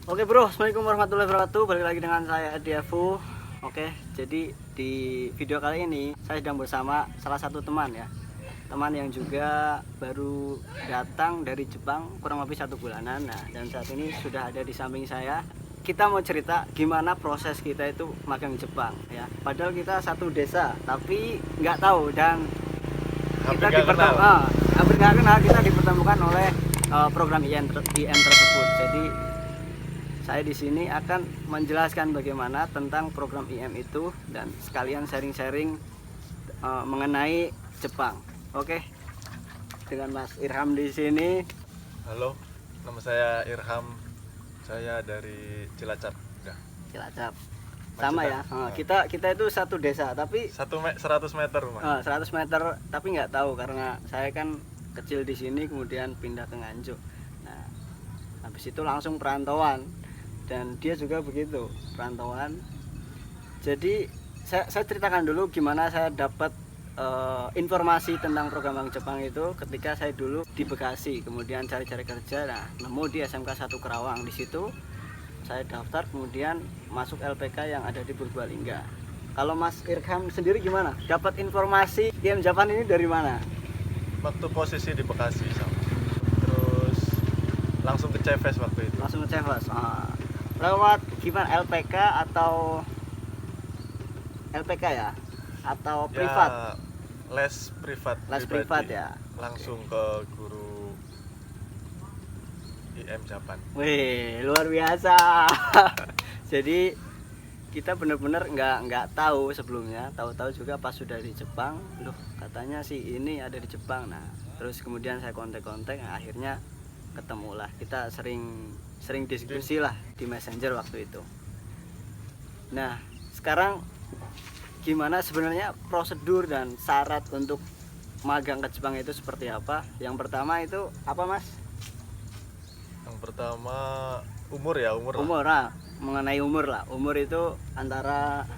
Oke bro, assalamualaikum warahmatullahi wabarakatuh. Balik lagi dengan saya Adiafu. Oke, jadi di video kali ini saya sedang bersama salah satu teman ya, teman yang juga baru datang dari Jepang kurang lebih 1 bulanan. Nah, dan saat ini sudah ada di samping saya. Kita mau cerita gimana proses kita itu magang di Jepang ya. Padahal kita satu desa, tapi nggak tahu dan kita dipertemukan, hampir nggak kenal, kita dipertemukan oleh program IM tersebut. Jadi saya di sini akan menjelaskan bagaimana tentang program IM itu dan sekalian sharing-sharing mengenai Jepang. Oke, dengan Mas Irham di sini. Halo, nama saya Irham. Saya dari Cilacap. Udah. Cilacap. Sama ya. Kita itu satu desa, tapi 100 meter rumah. 100 meter, tapi nggak tahu karena saya kan kecil di sini kemudian pindah ke Nganjuk. Nah, habis itu langsung perantauan. Dan dia juga begitu, perantauan. Jadi saya ceritakan dulu gimana saya dapat informasi tentang program magang Jepang itu ketika saya dulu di Bekasi, kemudian cari-cari kerja. Nah, nemu di SMK 1 Kerawang. Di situ saya daftar, kemudian masuk LPK yang ada di Purbalingga. Kalau Mas Irham sendiri gimana? Dapat informasi IM Jepang ini dari mana? Waktu posisi di Bekasi sama. Terus langsung ke CVS waktu itu. Langsung ke CVS. Lewat gimana, LPK atau LPK ya? Atau privat? Ya, les privat. Les privat ya. Langsung ke guru IM Japan. Wih, luar biasa. Jadi kita benar-benar nggak tahu sebelumnya. Tahu-tahu juga pas sudah di Jepang, loh katanya sih ini ada di Jepang. Nah, terus kemudian saya kontak-kontak, nah, akhirnya ketemulah. Kita sering diskusi lah di Messenger waktu itu. Nah, sekarang gimana sebenarnya prosedur dan syarat untuk magang ke Jepang itu seperti apa? Yang pertama itu apa, Mas? Yang pertama umur ya, umur lah. Mengenai umur lah. Umur itu antara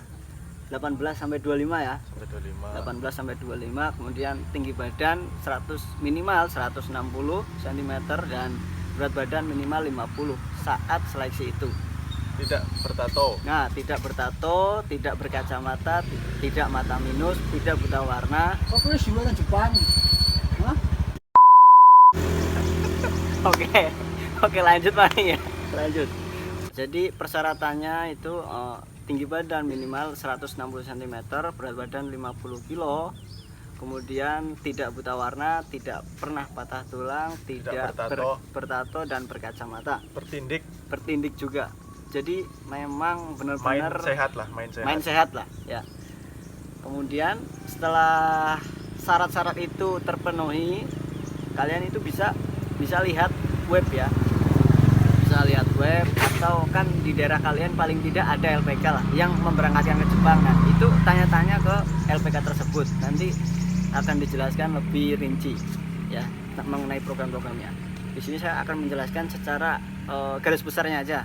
18 sampai 25 ya. Sampai 25. 18 sampai 25, kemudian tinggi badan minimal 160 cm dan berat badan minimal 50 saat seleksi itu. Tidak bertato. Nah, tidak bertato, tidak berkacamata, tidak mata minus, tidak buta warna. Oke, jualan Jepang. Hah? Oke, lanjut Pak ya. Lanjut. Jadi persyaratannya itu tinggi badan minimal 160 cm, berat badan 50 kg. Kemudian tidak buta warna, tidak pernah patah tulang, tidak bertato dan berkacamata. Bertindik juga. Jadi memang benar-benar main sehat lah ya. Kemudian setelah syarat-syarat itu terpenuhi, kalian itu bisa lihat web ya. Bisa lihat web, atau kan di daerah kalian paling tidak ada LPK lah yang memberangkatkan ke Jepang. Nah, itu tanya-tanya ke LPK tersebut. Nanti akan dijelaskan lebih rinci ya mengenai program-programnya. Di sini saya akan menjelaskan secara garis besarnya aja,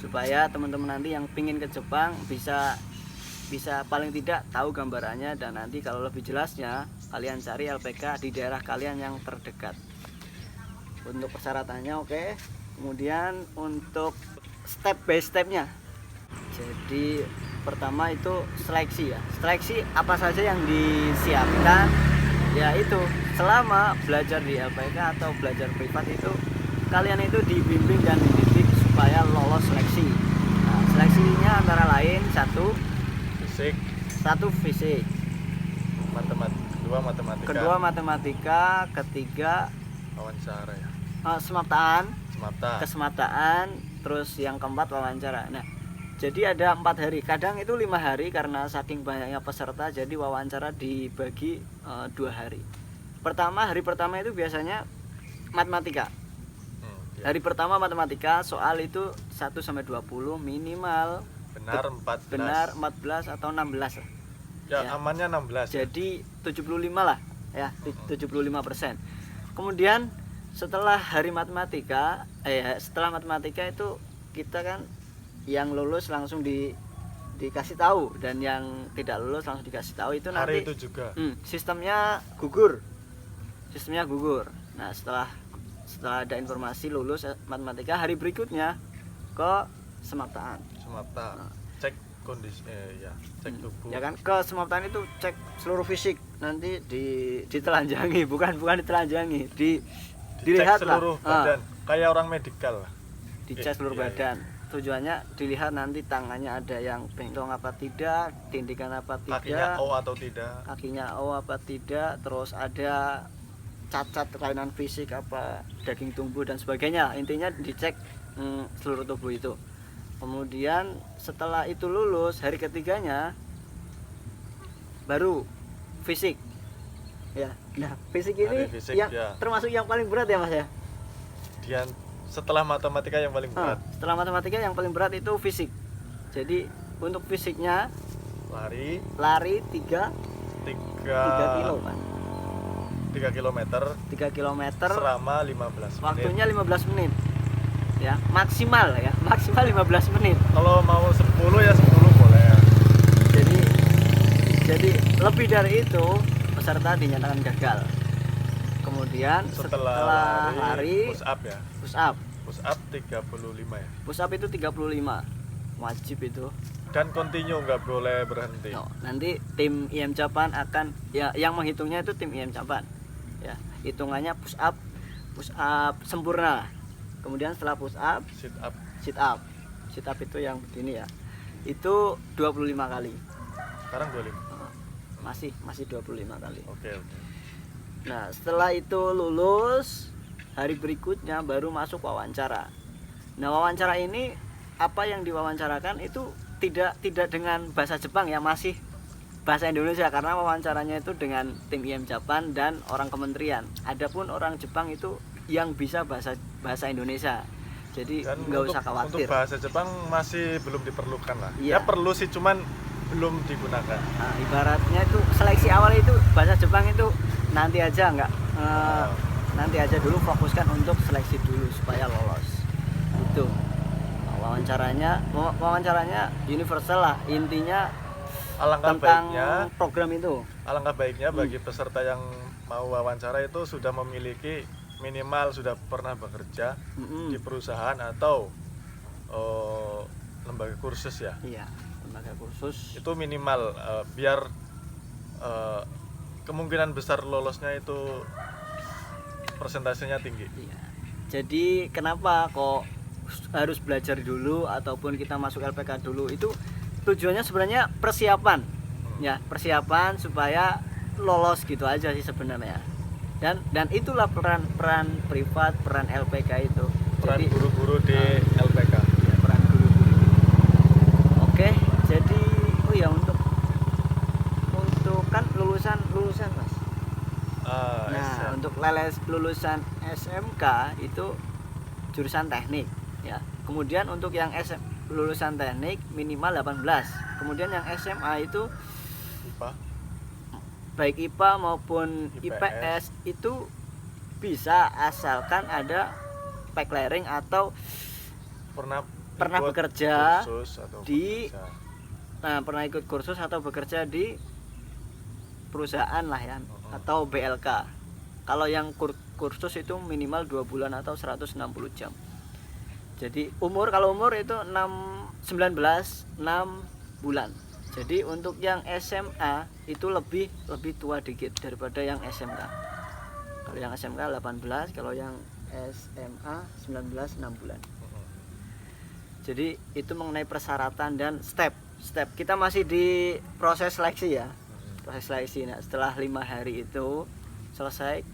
supaya teman-teman nanti yang pingin ke Jepang bisa paling tidak tahu gambarannya, dan nanti kalau lebih jelasnya kalian cari LPK di daerah kalian yang terdekat. Untuk persyaratannya oke. Kemudian untuk step by stepnya, jadi pertama itu seleksi ya. Seleksi apa saja yang disiapkan, yaitu selama belajar di LPK atau belajar privat itu kalian itu dibimbing dan dididik supaya lolos seleksi. Nah, seleksinya antara lain satu fisik, kedua matematika, ketiga wawancara ya. Kesemataan, terus yang keempat wawancara. Nah, jadi ada 4 hari, kadang itu 5 hari karena saking banyaknya peserta, jadi wawancara dibagi 2 hari. Hari pertama itu biasanya matematika. Hari pertama matematika, soal itu 1 sampai 20 minimal benar 14 atau 16 lah. Ya, amannya 16. Jadi 75 lah ya, 75%. Kemudian setelah matematika itu kita kan yang lulus langsung dikasih tahu, dan yang tidak lulus langsung dikasih tahu. Itu nanti hari itu juga sistemnya gugur. Nah, setelah ada informasi lulus matematika, hari berikutnya ke Semaptaan. Semata cek kondisi cek tubuh. Ya kan, ke Semaptaan itu cek seluruh fisik, nanti ditelanjangi, bukan ditelanjangi, Dicek dilihat seluruh lah. badan, kayak orang medikal lah. Dicek seluruh Iya, badan. Tujuannya dilihat nanti tangannya ada yang bengkong apa tidak, tindikan apa kakinya tidak, O atau tidak. kakinya O apa tidak, terus ada cacat kelainan fisik apa, daging tumbuh dan sebagainya. Intinya dicek seluruh tubuh itu. Kemudian setelah itu lulus, hari ketiganya baru fisik. Ya, nah fisik ini Hari fisik, yang ya. termasuk yang paling berat ya Mas ya. Dia setelah matematika yang paling berat. Setelah matematika yang paling berat itu fisik. Jadi untuk fisiknya Lari 3 kilo kan. 3 kilometer 3 kilometer selama 15 menit. waktunya 15 menit. Ya, maksimal 15 menit. Kalau mau 10 ya 10 boleh. Jadi lebih dari itu peserta dinyatakan gagal. Kemudian setelah lari push up ya. push up. Push up 35 ya. Push up itu 35. Wajib itu. Dan continue, nggak boleh berhenti. No, nanti tim IM Japan akan ya yang menghitungnya itu tim IM Japan. Ya, hitungannya push up sempurna. Kemudian setelah push up, Sit up. sit up. Sit up itu yang begini ya. Itu 25 kali. Sekarang 25. Masih 25 kali. Oke. Nah, setelah itu lulus, hari berikutnya baru masuk wawancara. Nah, wawancara ini apa yang diwawancarakan itu tidak dengan bahasa Jepang ya, masih bahasa Indonesia karena wawancaranya itu dengan tim IM Japan dan orang kementerian. Adapun orang Jepang itu yang bisa bahasa Indonesia. Jadi Dan nggak usah untuk khawatir. bahasa Jepang masih belum diperlukan lah. Iya. Ya perlu sih, cuman belum digunakan. Nah, ibaratnya itu seleksi awal itu bahasa Jepang itu nanti aja nanti aja dulu, fokuskan untuk seleksi dulu supaya lolos. Itu wawancaranya universal lah, intinya Alangkah tentang baiknya program itu. bagi peserta yang mau wawancara itu sudah memiliki minimal sudah pernah bekerja di perusahaan atau lembaga kursus ya. Iya, lembaga kursus. Itu minimal biar kemungkinan besar lolosnya itu persentasenya tinggi. Iya. Jadi kenapa kok harus belajar dulu ataupun kita masuk LPK dulu, itu tujuannya sebenarnya persiapan. Ya, persiapan supaya lolos gitu aja sih sebenarnya. Dan itulah peran privat, peran LPK itu. Peran Jadi guru-guru di LPK. ya, peran guru-guru. Oke, jadi untuk kan lulusan Mas. Nah, untuk lulusan SMK itu jurusan teknik ya. Kemudian untuk yang lulusan teknik minimal 18. Kemudian yang SMA itu IPA. baik IPA maupun IPS itu bisa asalkan ada peklereng atau pernah ikut bekerja kursus atau di bekerja. Pernah ikut kursus atau bekerja di perusahaan lah ya, atau BLK. Kalau yang kursus itu minimal 2 bulan atau 160 jam. Jadi kalau umur itu 6 bulan. Jadi untuk yang SMA itu lebih tua dikit daripada yang SMK. Kalau yang SMK 18, kalau yang SMA 19 6 bulan. Jadi itu mengenai persyaratan dan step. Kita masih di proses seleksi ya. Proses seleksi. Nah, setelah 5 hari itu selesai,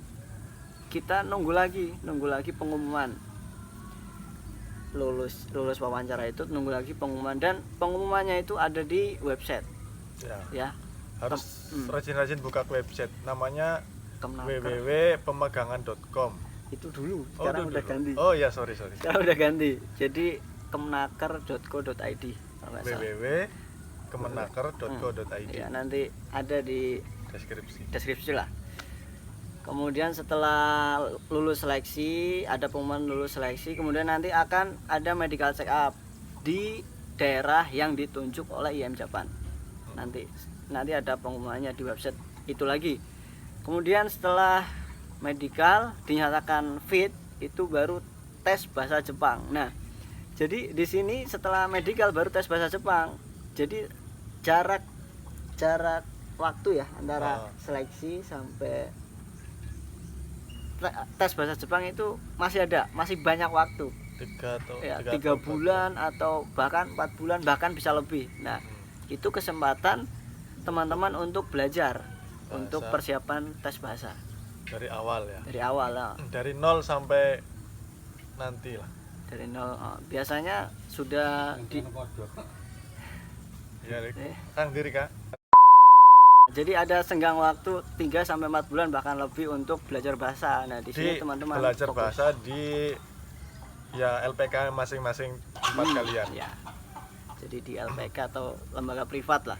kita nunggu lagi pengumuman. Lulus wawancara itu nunggu lagi pengumuman, dan pengumumannya itu ada di website. Ya. Harus rajin-rajin buka website, namanya Kemenaker. www.pemegangan.com. Itu dulu, sekarang udah ganti. Oh ya, sorry. Sekarang udah ganti. Jadi kemenaker.co.id. www.kemenaker.co.id. Ya, nanti ada di deskripsi lah. Kemudian setelah lulus seleksi, ada pengumuman lulus seleksi, kemudian nanti akan ada medical check up di daerah yang ditunjuk oleh IM Japan. Nanti ada pengumumannya di website itu lagi. Kemudian setelah medical dinyatakan fit, itu baru tes bahasa Jepang. Nah, Jadi di sini setelah medical baru tes bahasa Jepang. Jadi jarak waktu ya antara seleksi sampai tes bahasa Jepang itu masih banyak waktu. 3 bulan atau bahkan 4 bulan, bahkan bisa lebih. Nah, itu kesempatan teman-teman untuk belajar bahasa, untuk persiapan tes bahasa dari awal ya. Dari awal lah. Dari 0 sampai nanti lah. Dari 0 biasanya sudah di ya, Kang diri Kak. Jadi ada senggang waktu 3 sampai 4 bulan bahkan lebih untuk belajar bahasa. Nah, di sini teman-teman belajar fokus. bahasa di ya LPK masing-masing tempat kalian. Ya. Jadi di LPK atau lembaga privat lah.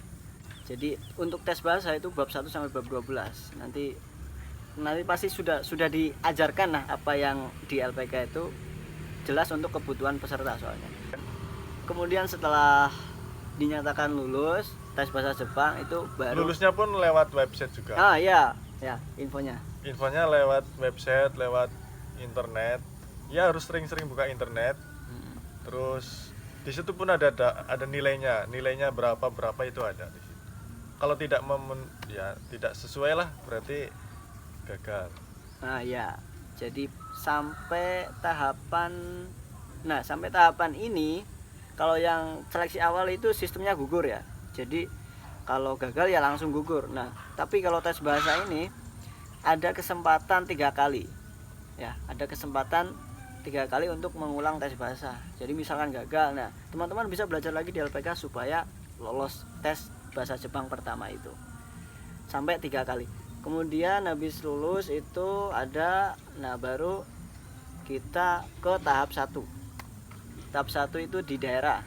Jadi untuk tes bahasa itu bab 1 sampai bab 12. Nanti pasti sudah diajarkan lah apa yang di LPK itu, jelas untuk kebutuhan peserta soalnya. Kemudian setelah dinyatakan lulus tes bahasa Jepang itu baru lulusnya pun lewat website juga. Ya infonya Lewat website, lewat internet. Ya harus sering-sering buka internet. Terus di situ pun ada nilainya berapa itu ada di situ. Kalau tidak tidak sesuai lah berarti gagal. Jadi sampai tahapan ini, kalau yang seleksi awal itu sistemnya gugur ya. Jadi kalau gagal ya langsung gugur. Nah, tapi kalau tes bahasa ini ada kesempatan 3 kali. Ya, ada kesempatan 3 kali untuk mengulang tes bahasa. Jadi misalkan gagal, nah teman-teman bisa belajar lagi di LPK supaya lolos tes bahasa Jepang pertama itu. Sampai 3 kali. Kemudian habis lulus itu baru kita ke tahap 1. Tahap 1 itu di daerah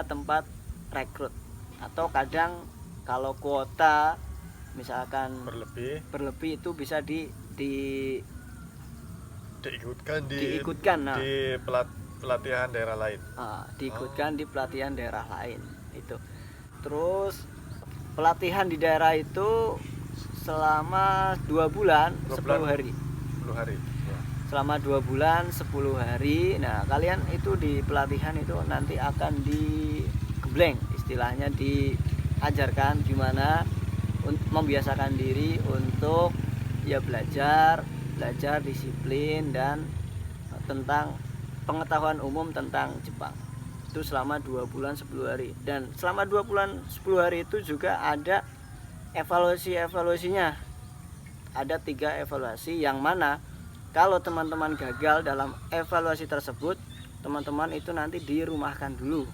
tempat rekrut. Atau kadang kalau kuota misalkan berlebih itu bisa diikutkan di pelatihan daerah lain. Diikutkan di pelatihan daerah lain itu. Terus pelatihan di daerah itu selama 2 bulan 10 hari. 10 hari. Ya. Selama 2 bulan 10 hari. Nah, kalian itu di pelatihan itu nanti akan digebleng, istilahnya diajarkan gimana membiasakan diri untuk ya belajar disiplin dan tentang pengetahuan umum tentang Jepang. Itu selama 2 bulan 10 hari. Dan selama 2 bulan 10 hari itu juga ada evaluasinya. Ada 3 evaluasi yang mana kalau teman-teman gagal dalam evaluasi tersebut, teman-teman itu nanti dirumahkan dulu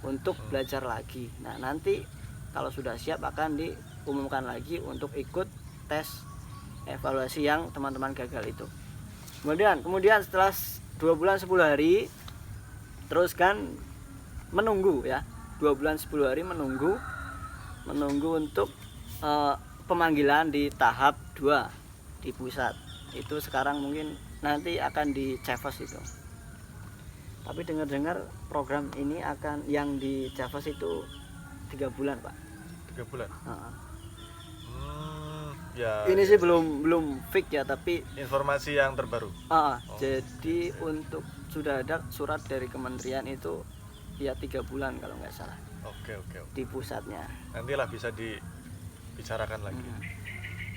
untuk belajar lagi. Nah, nanti kalau sudah siap akan diumumkan lagi untuk ikut tes evaluasi yang teman-teman gagal itu. Kemudian setelah 2 bulan 10 hari terus kan menunggu ya. 2 bulan 10 hari menunggu untuk pemanggilan di tahap 2 di pusat. Itu sekarang mungkin nanti akan di Cefos itu. Tapi dengar-dengar program ini akan yang di Cefos itu 3 bulan, Pak. 3 bulan. Ini sih belum fix ya, tapi informasi yang terbaru. Jadi untuk sudah ada surat dari kementerian itu ya 3 bulan kalau nggak salah. Oke. Di pusatnya. Nantilah bisa dibicarakan lagi.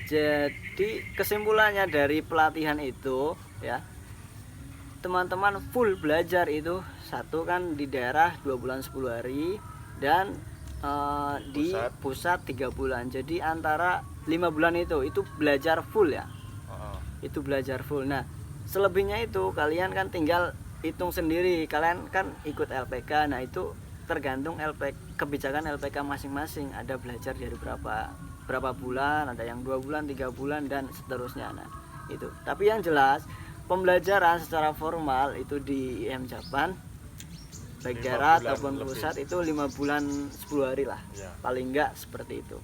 Jadi kesimpulannya dari pelatihan itu ya, teman-teman full belajar itu satu kan di daerah 2 bulan 10 hari dan di pusat 3 bulan. Jadi antara 5 bulan itu belajar full ya. Itu belajar full. Nah, selebihnya itu kalian kan tinggal hitung sendiri. Kalian kan ikut LPK. Nah, itu tergantung kebijakan LPK masing-masing. Ada belajar dari berapa bulan, ada yang 2 bulan, 3 bulan dan seterusnya. Nah, itu. Tapi yang jelas pembelajaran secara formal itu di IM Japan baik daerah ataupun pusat itu 5 bulan 10 hari lah ya. Paling enggak seperti itu.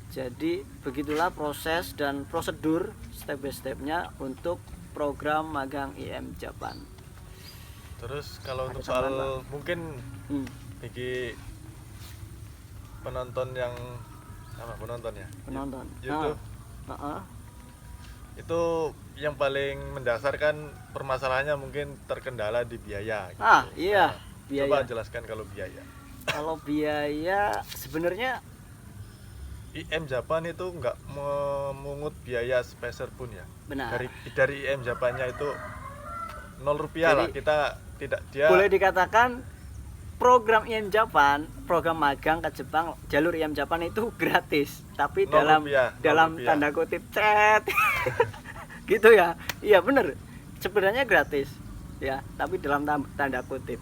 Jadi begitulah proses dan prosedur step by stepnya untuk program magang IM Japan. Terus kalau untuk soal mungkin bagi penonton yang penonton YouTube itu yang paling mendasar kan permasalahannya mungkin terkendala di biaya gitu. Iya, Nah, coba biaya. jelaskan kalau biaya. Kalau biaya sebenarnya IM Japan itu nggak memungut biaya sepeser pun ya. benar. Dari IM Japannya itu 0 rupiah lah, Jadi, kita tidak dia boleh dikatakan program IM Japan, program magang ke Jepang, jalur IM Japan itu gratis, tapi 0 rupiah, 0 dalam rupiah. tanda kutip cet gitu ya. Iya bener, sebenarnya gratis ya, tapi dalam tanda kutip.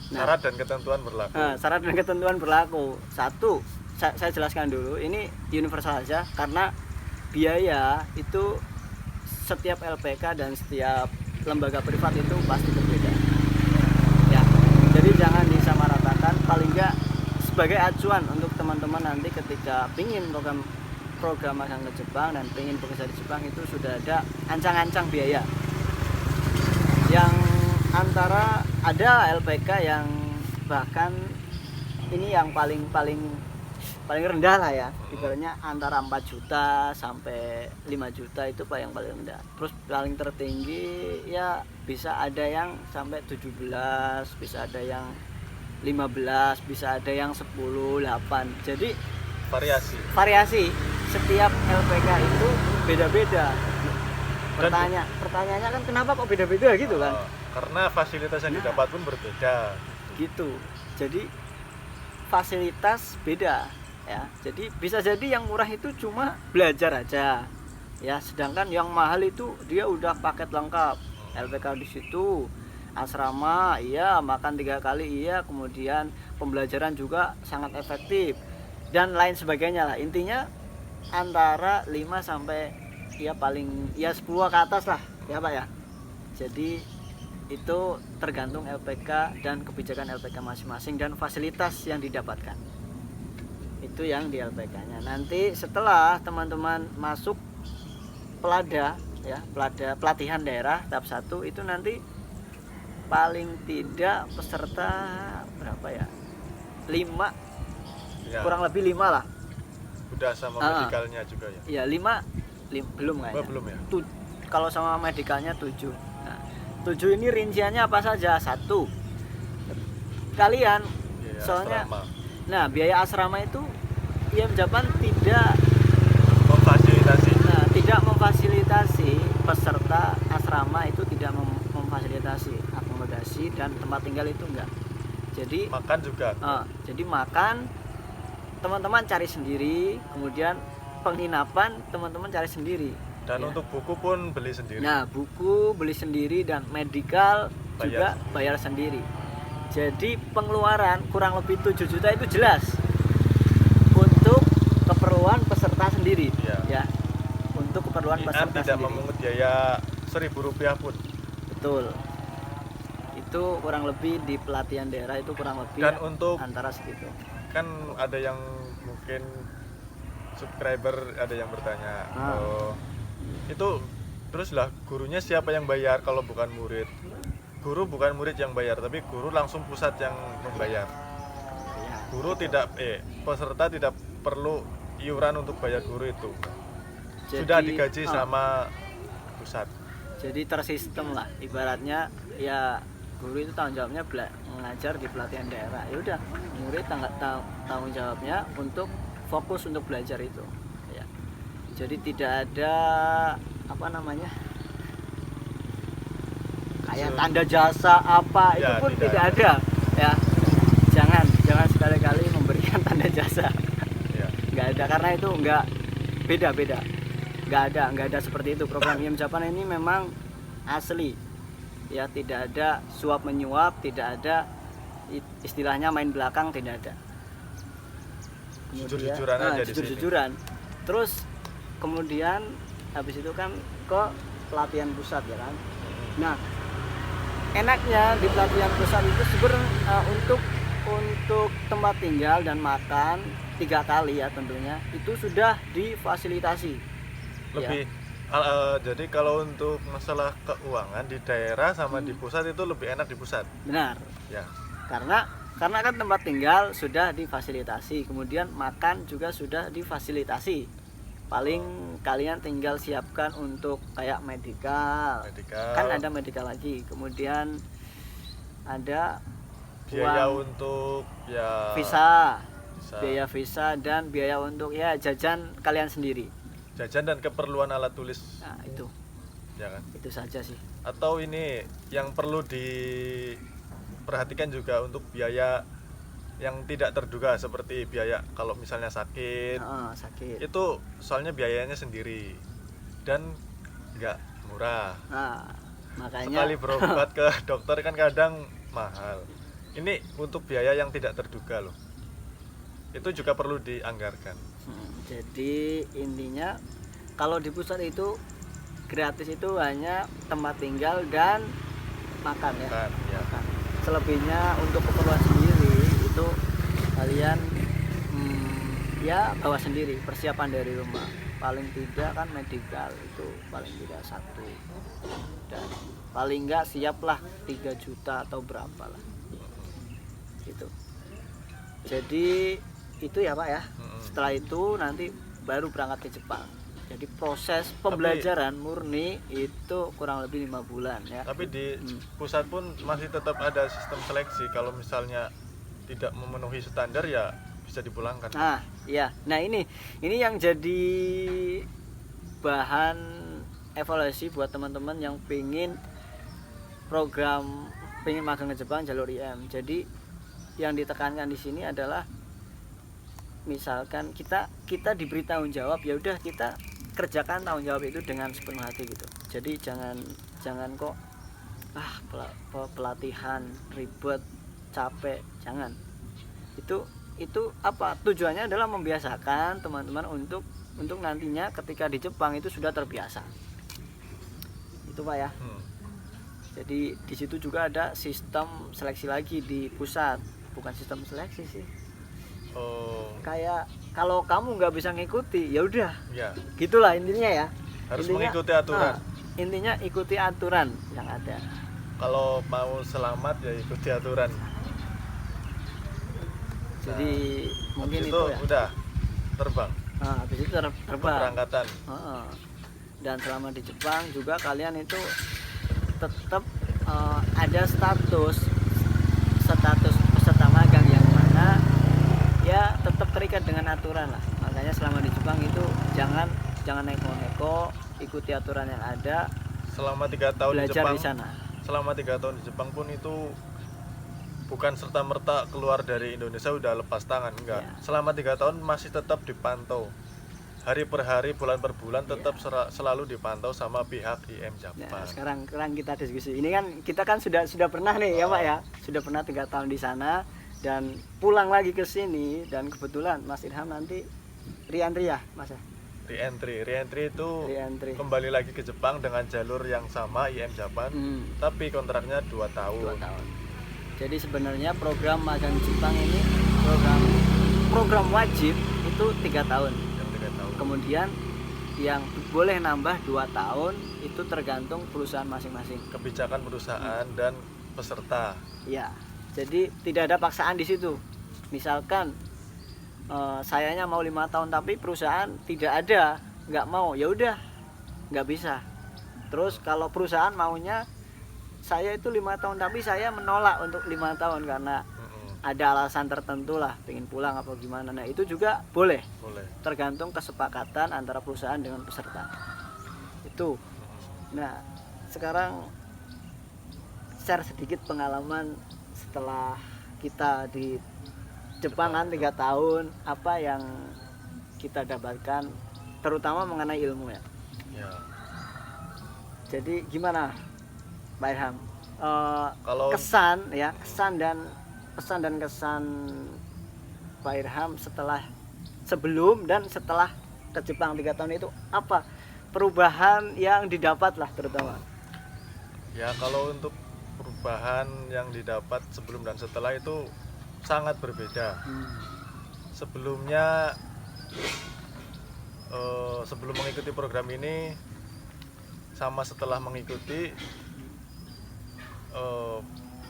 syarat dan ketentuan berlaku. Syarat dan ketentuan berlaku. Satu, saya jelaskan dulu, ini universal saja karena biaya itu setiap LPK dan setiap lembaga privat itu pasti berbeda. Ya, jadi jangan disamaratakan. Paling enggak sebagai acuan untuk teman-teman nanti ketika pingin program magang ke Jepang dan pingin bekerja di Jepang itu sudah ada ancang-ancang biaya. Yang antara ada LPK yang bahkan ini yang paling rendah lah ya, ibaratnya antara 4 juta sampai 5 juta itu yang paling rendah. Terus paling tertinggi ya bisa ada yang sampai 17, bisa ada yang 15, bisa ada yang 10, 8. Jadi variasi setiap LPK itu beda-beda. Pertanyaannya kan kenapa kok beda-beda gitu kan? Karena fasilitas yang didapat pun berbeda. Gitu. Jadi fasilitas beda ya. Jadi bisa jadi yang murah itu cuma belajar aja. Ya, sedangkan yang mahal itu dia udah paket lengkap. LPK di situ, asrama, iya, makan 3 kali, iya, kemudian pembelajaran juga sangat efektif dan lain sebagainya lah. Intinya antara 5 sampai ya paling ya 10 ke atas lah ya Pak ya. Jadi itu tergantung LPK dan kebijakan LPK masing-masing dan fasilitas yang didapatkan. Itu yang di LPK-nya. Nanti setelah teman-teman masuk pelatihan daerah tahap 1 itu nanti paling tidak peserta berapa ya? 5 Ya, kurang lebih 5 lah. udah sama medikalnya juga ya. Iya, 5 belum kayaknya. Belum ya. Kalau sama medikalnya 7. Nah, 7 ini rinciannya apa saja? 1. Kalian Biaya soalnya asrama. Nah, biaya asrama itu IM Japan tidak memfasilitasi peserta asrama itu tidak memfasilitasi akomodasi dan tempat tinggal itu enggak. Jadi Makan juga. jadi makan teman-teman cari sendiri, kemudian penginapan teman-teman cari sendiri. Dan Ya. untuk buku pun beli sendiri. Nah, buku beli sendiri dan medical juga Bayar bayar sendiri. Jadi pengeluaran kurang lebih 7 juta itu jelas untuk keperluan peserta sendiri. Iya. Ya. Untuk keperluan IM peserta tidak sendiri. memungut biaya Rp1.000 pun. Betul. Itu kurang lebih di pelatihan daerah itu kurang lebih Dan untuk antara segitu. kan ada yang mungkin subscriber ada yang bertanya, itu terus lah gurunya siapa yang bayar kalau bukan murid? Guru bukan murid yang bayar, tapi guru langsung pusat yang membayar. Ya. Guru peserta tidak perlu iuran untuk bayar guru itu. Sudah digaji sama pusat. Jadi tersistem lah, ibaratnya ya guru itu tanggung jawabnya mengajar di pelatihan daerah. Ya udah, murid tanggung jawabnya untuk fokus untuk belajar itu. Ya. Jadi tidak ada kayak tanda jasa apa itu Ya, pun tidak tidak ada. Ya, jangan sekali-kali memberikan tanda jasa. Ya. Nggak ada, karena itu beda. Nggak ada seperti itu. Program IM Japan ini memang asli. Ya, tidak ada suap menyuap, tidak ada istilahnya main belakang, tidak ada. Jujur-jujuran aja di sini. Jujur-jujuran. Terus kemudian habis itu kan ke pelatihan pusat ya kan. Nah, enaknya di pelatihan pusat itu sebenarnya untuk tempat tinggal dan makan 3 kali ya tentunya itu sudah difasilitasi. Lebih jadi kalau untuk masalah keuangan di daerah sama di pusat itu lebih enak di pusat. Benar. Ya. Karena kan tempat tinggal sudah difasilitasi, kemudian makan juga sudah difasilitasi. Paling kalian tinggal siapkan untuk kayak medical. Kan ada medical lagi. Kemudian ada biaya uang untuk ya visa, bisa. biaya visa dan biaya untuk ya jajan kalian sendiri. Jajan dan keperluan alat tulis, Nah, itu ya kan? itu saja sih. Atau ini yang perlu diperhatikan juga untuk biaya yang tidak terduga seperti biaya kalau misalnya sakit. Sakit. Itu soalnya biayanya sendiri dan nggak murah. Nah, makanya Sekali berobat ke dokter kan kadang mahal. Ini untuk biaya yang tidak terduga loh. Itu juga perlu dianggarkan. Jadi intinya kalau di pusat itu gratis itu hanya tempat tinggal dan makan ya. Kan, ya. Makan. Selebihnya untuk keperluan sendiri itu kalian ya bawa sendiri, persiapan dari rumah. Paling tidak kan medical itu paling tidak 1 dan paling enggak siaplah 3 juta atau berapa lah gitu. Jadi itu ya Pak ya. Setelah itu nanti baru berangkat ke Jepang. Jadi proses pembelajaran murni itu kurang lebih 5 bulan ya. Tapi di pusat pun masih tetap ada sistem seleksi. Kalau misalnya tidak memenuhi standar ya bisa dipulangkan. Nah, iya. Nah, ini yang jadi bahan evaluasi buat teman-teman yang pengen magang ke Jepang jalur IM. Jadi yang ditekankan di sini adalah misalkan kita diberi tanggung jawab, ya udah kita kerjakan tanggung jawab itu dengan sepenuh hati gitu. Jadi jangan kok pelatihan ribet, capek, jangan. Itu apa? Tujuannya adalah membiasakan teman-teman untuk nantinya ketika di Jepang itu sudah terbiasa. Itu Pak ya. Jadi di situ juga ada sistem seleksi lagi di pusat, bukan sistem seleksi sih. Oh. Kayak kalau kamu nggak bisa ngikuti, ya udah. Ya. Gitulah intinya ya. Harus intinya, mengikuti aturan. Intinya ikuti aturan yang ada. Kalau mau selamat ya ikuti aturan. Jadi mungkin itu itu ya. Udah terbang. Habis itu terbang. Keberangkatan. Dan selama di Jepang juga kalian itu tetap ada status peserta magang yang mana ya tetap terikat dengan aturan lah. Makanya selama di Jepang itu jangan neko-neko, ikuti aturan yang ada. Selama 3 tahun belajar di Jepang. Di sana. Selama 3 tahun di Jepang pun itu bukan serta-merta keluar dari Indonesia udah lepas tangan, enggak. Ya. Selama 3 tahun masih tetap dipantau. Hari per hari, bulan per bulan tetap selalu dipantau sama pihak IM Jepang. Nah, sekarang kita diskusi. Ini kan kita kan sudah pernah nih ya Pak ya. Sudah pernah 3 tahun di sana dan pulang lagi ke sini dan kebetulan Mas Irham nanti re-entry ya, Mas ya. Re-entry itu Re-entry. kembali lagi ke Jepang dengan jalur yang sama IM Jepang, tapi kontraknya 2 tahun. 2 tahun. Jadi sebenarnya program magang Jepang ini program wajib itu 3 tahun. Yang 3 tahun. Kemudian yang boleh nambah 2 tahun itu tergantung perusahaan masing-masing. Kebijakan perusahaan dan peserta. Ya. Jadi tidak ada paksaan di situ. Misalkan sayanya mau 5 tahun tapi perusahaan tidak ada, nggak mau, ya udah nggak bisa. Terus kalau perusahaan maunya saya itu 5 tahun tapi saya menolak untuk 5 tahun karena ada alasan tertentu lah, pengen pulang apa gimana. Nah itu juga boleh. Tergantung kesepakatan antara perusahaan dengan peserta itu. Nah sekarang share sedikit pengalaman setelah kita di Jepang kan 3 tahun, apa yang kita dapatkan terutama mengenai ilmu ya. Jadi gimana Pak Irham? Kalau kesan dan kesan Pak Irham sebelum dan setelah ke Jepang 3 tahun itu apa perubahan yang didapat lah terutama? Ya kalau untuk perubahan yang didapat sebelum dan setelah itu sangat berbeda. Sebelumnya sebelum mengikuti program ini sama setelah mengikuti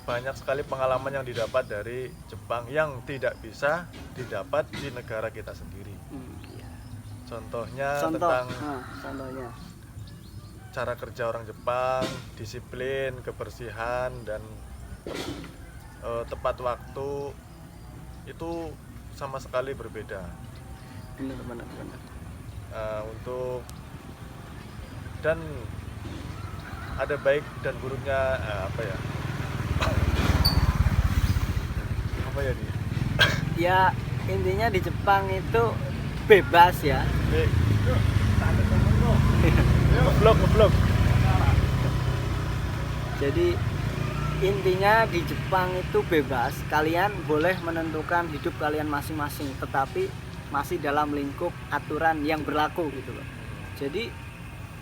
banyak sekali pengalaman yang didapat dari Jepang yang tidak bisa didapat di negara kita sendiri. Contohnya Contoh, tentang contohnya. cara kerja orang Jepang, disiplin, kebersihan, dan tepat waktu itu sama sekali berbeda. Benar. Untuk dan ada baik dan buruknya apa ya nih? Ya intinya di Jepang itu bebas ya. Ngeblok. Jadi intinya di Jepang itu bebas, kalian boleh menentukan hidup kalian masing-masing, tetapi masih dalam lingkup aturan yang berlaku gitu loh. Jadi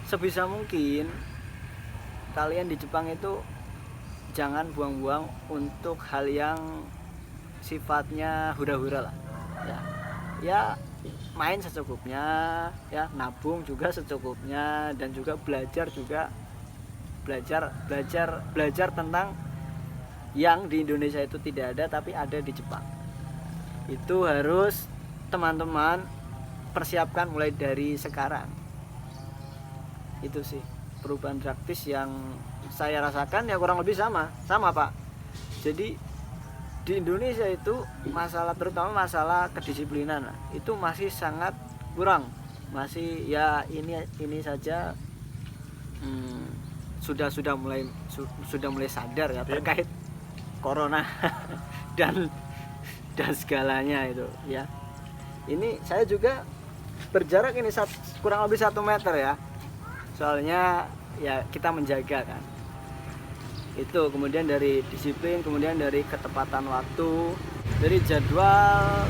sebisa mungkin kalian di Jepang itu jangan buang-buang untuk hal yang sifatnya hura-hura lah. Ya main secukupnya, ya nabung juga secukupnya, dan juga belajar tentang yang di Indonesia itu tidak ada tapi ada di Jepang. Itu harus teman-teman persiapkan mulai dari sekarang. Itu sih perubahan praktis yang saya rasakan, ya kurang lebih sama Pak. Jadi di Indonesia itu terutama masalah kedisiplinan itu masih sangat kurang, masih ya ini saja sudah mulai sadar ya terkait corona dan segalanya itu ya. Ini saya juga berjarak ini kurang lebih 1 meter ya, soalnya ya kita menjaga kan itu. Kemudian dari disiplin, kemudian dari ketepatan waktu, dari jadwal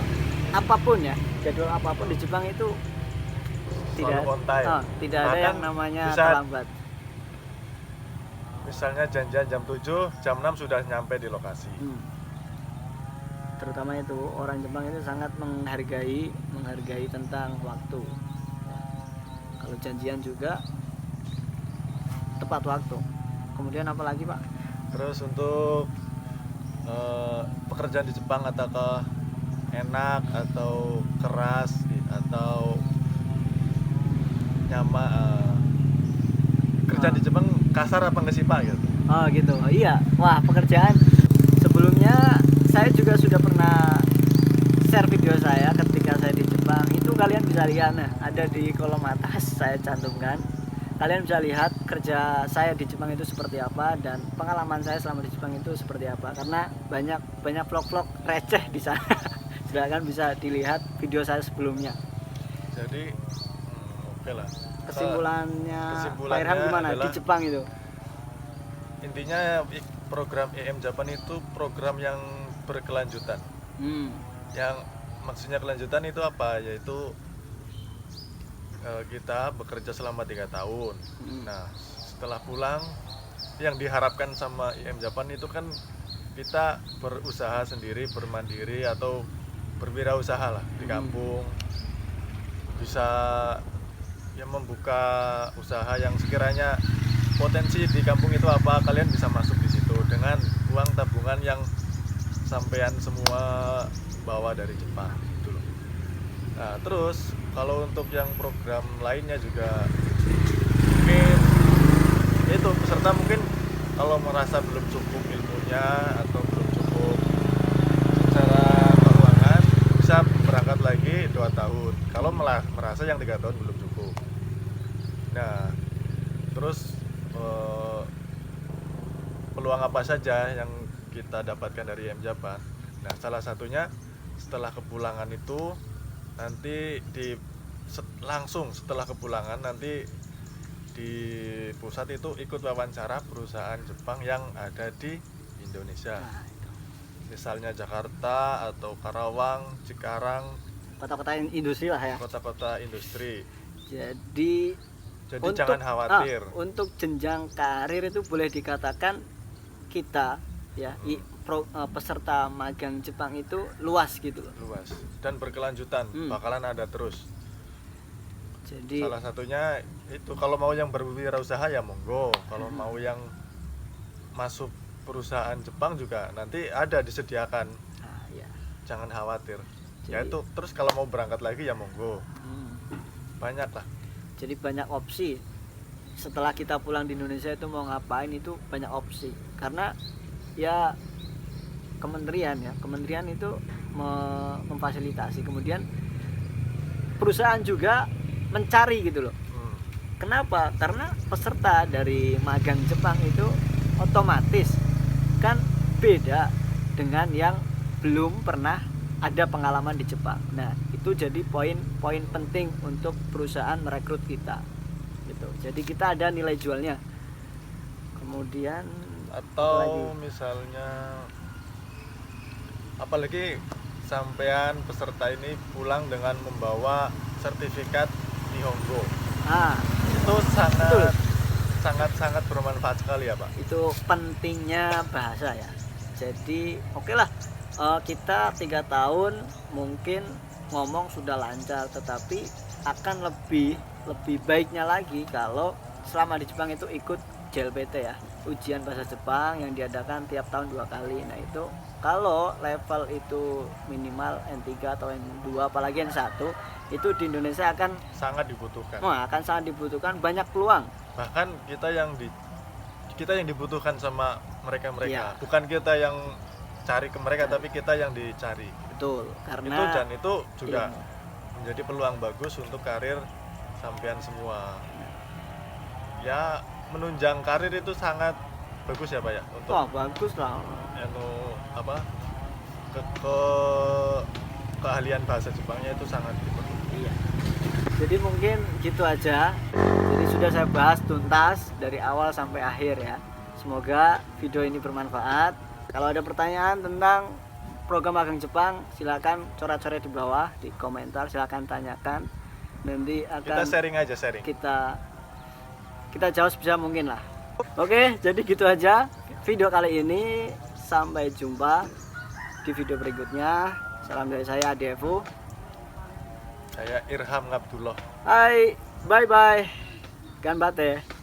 apapun di Jepang itu tidak ada yang namanya terlambat. Misalnya janjian jam 7, jam 6 sudah nyampe di lokasi. Terutama itu orang Jepang itu sangat menghargai tentang waktu. Kalau janjian juga tepat waktu. Kemudian apa lagi Pak? Terus untuk pekerjaan di Jepang apakah enak atau keras atau nyaman? Kerjaan di Jepang kasar apa enggak sih Pak gitu? Oh gitu. Iya. Wah, pekerjaan sebelumnya saya juga sudah pernah share video saya ketika saya di Jepang. Itu kalian bisa lihat, ada di kolom atas saya cantumkan. Kalian bisa lihat kerja saya di Jepang itu seperti apa dan pengalaman saya selama di Jepang itu seperti apa. Karena banyak vlog-vlog receh di sana. Silakan bisa dilihat video saya sebelumnya. Jadi oke lah. Kesimpulannya Pak Irham gimana di Jepang itu? Intinya program EM Japan itu program yang berkelanjutan. Yang maksudnya kelanjutan itu apa? Yaitu kita bekerja selama 3 tahun. Nah, setelah pulang yang diharapkan sama EM Japan itu kan kita berusaha sendiri, bermandiri atau berwirausaha lah di kampung. Bisa ya membuka usaha yang sekiranya potensi di kampung itu apa, kalian bisa masuk di situ dengan uang tabungan yang sampean semua bawa dari Jepang gitu loh. Nah, terus kalau untuk yang program lainnya juga mungkin itu peserta mungkin kalau merasa belum cukup ilmunya atau belum cukup secara keuangan bisa berangkat lagi 2 tahun kalau merasa yang 3 tahun belum cukup. Nah, terus peluang apa saja yang kita dapatkan dari EM Japan? Nah, salah satunya setelah kepulangan itu nanti langsung setelah kepulangan nanti di pusat itu ikut wawancara perusahaan Jepang yang ada di Indonesia. Misalnya Jakarta atau Karawang, Cikarang, kota-kota industri lah ya. Kota-kota industri. Jadi jangan khawatir. Untuk jenjang karir itu boleh dikatakan kita ya peserta magang Jepang itu luas gitu loh. Luas dan berkelanjutan, bakalan ada terus. Jadi salah satunya itu kalau mau yang berwirausaha ya monggo, kalau mau yang masuk perusahaan Jepang juga nanti ada disediakan. Ya. Jangan khawatir. Ya itu terus kalau mau berangkat lagi ya monggo. banyak lah. Jadi banyak opsi. Setelah kita pulang di Indonesia itu mau ngapain itu banyak opsi. Karena ya kementerian itu memfasilitasi. Kemudian perusahaan juga mencari gitu loh. Kenapa? Karena peserta dari magang Jepang itu otomatis kan beda dengan yang belum pernah ada pengalaman di Jepang. Nah, itu jadi poin penting untuk perusahaan merekrut kita. Gitu. Jadi kita ada nilai jualnya. Kemudian Atau misalnya apalagi sampean peserta ini pulang dengan membawa sertifikat Nihongo. Itu sangat bermanfaat sekali ya Pak. Itu pentingnya bahasa ya. Jadi oke lah, kita 3 tahun mungkin ngomong sudah lancar, tetapi akan lebih baiknya lagi kalau selama di Jepang itu ikut JLPT ya, ujian bahasa Jepang yang diadakan tiap tahun 2 kali. Nah itu kalau level itu minimal N3 atau N2 apalagi N1 itu di Indonesia akan Sangat dibutuhkan. akan sangat dibutuhkan, banyak peluang. Bahkan kita yang dibutuhkan sama mereka. Iya. Bukan kita yang cari ke mereka, tapi kita yang dicari. Betul, karena Itu juga ilmu. menjadi peluang bagus untuk karir sampean semua. Ya, menunjang karir itu sangat bagus ya Pak ya untuk Bagus lah. keahlian bahasa Jepangnya itu sangat diperlukan. Iya. Jadi mungkin gitu aja. Jadi sudah saya bahas tuntas dari awal sampai akhir ya. Semoga video ini bermanfaat. Kalau ada pertanyaan tentang program magang Jepang, silakan coret-coret di bawah di komentar, silakan tanyakan. Nanti akan Kita sharing. kita jawab sebisa mungkin lah. Oke, jadi gitu aja video kali ini. Sampai jumpa di video berikutnya. Salam dari saya Adevu. Saya Irham Ngabdullah. Hai, bye bye. Ganbate.